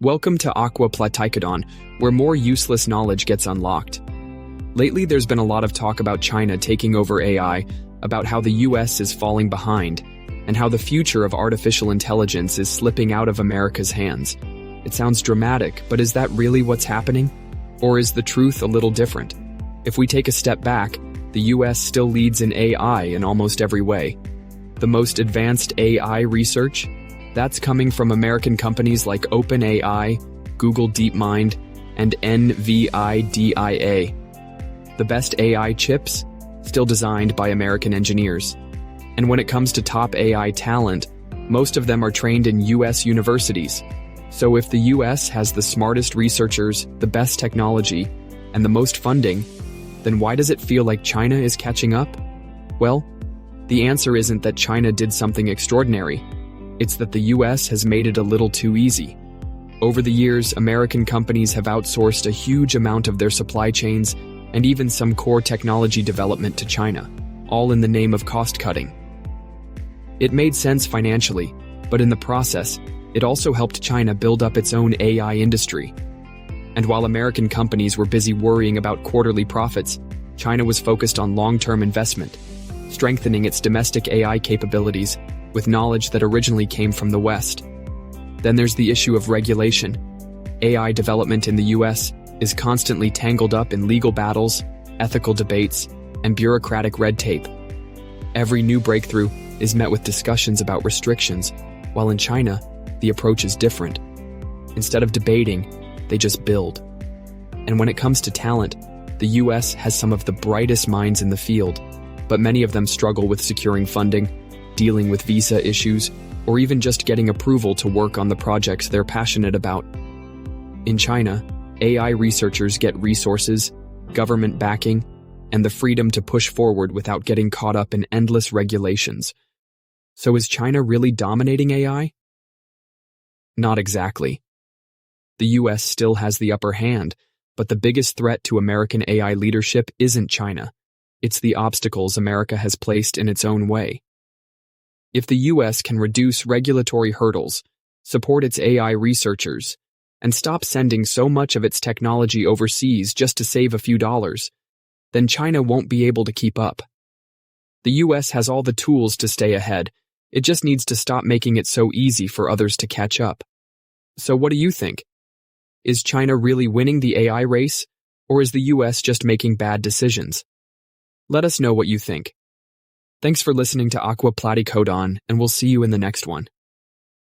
Welcome to Aqua Platycodon, where more useless knowledge gets unlocked. Lately, there's been a lot of talk about China taking over AI, about how the US is falling behind, and how the future of artificial intelligence is slipping out of America's hands. It sounds dramatic, but is that really what's happening? Or is the truth a little different? If we take a step back, the US still leads in AI in almost every way. The most advanced AI research? That's coming from American companies like OpenAI, Google DeepMind, and NVIDIA. The best AI chips? Still designed by American engineers. And when it comes to top AI talent, most of them are trained in US universities. So if the US has the smartest researchers, the best technology, and the most funding, then why does it feel like China is catching up? Well, the answer isn't that China did something extraordinary. It's that the US has made it a little too easy. Over the years, American companies have outsourced a huge amount of their supply chains and even some core technology development to China, all in the name of cost-cutting. It made sense financially, but in the process, it also helped China build up its own AI industry. And while American companies were busy worrying about quarterly profits, China was focused on long-term investment, strengthening its domestic AI capabilities with knowledge that originally came from the West. Then there's the issue of regulation. AI development in the US is constantly tangled up in legal battles, ethical debates, and bureaucratic red tape. Every new breakthrough is met with discussions about restrictions, while in China, the approach is different. Instead of debating, they just build. And when it comes to talent, the US has some of the brightest minds in the field, but many of them struggle with securing funding, dealing with visa issues, or even just getting approval to work on the projects they're passionate about. In China, AI researchers get resources, government backing, and the freedom to push forward without getting caught up in endless regulations. So is China really dominating AI? Not exactly. The US still has the upper hand, but the biggest threat to American AI leadership isn't China. It's the obstacles America has placed in its own way. If the US can reduce regulatory hurdles, support its AI researchers, and stop sending so much of its technology overseas just to save a few dollars, then China won't be able to keep up. The US has all the tools to stay ahead. It just needs to stop making it so easy for others to catch up. So what do you think? Is China really winning the AI race, or is the US just making bad decisions? Let us know what you think. Thanks for listening to Aqua Platycodon, and we'll see you in the next one.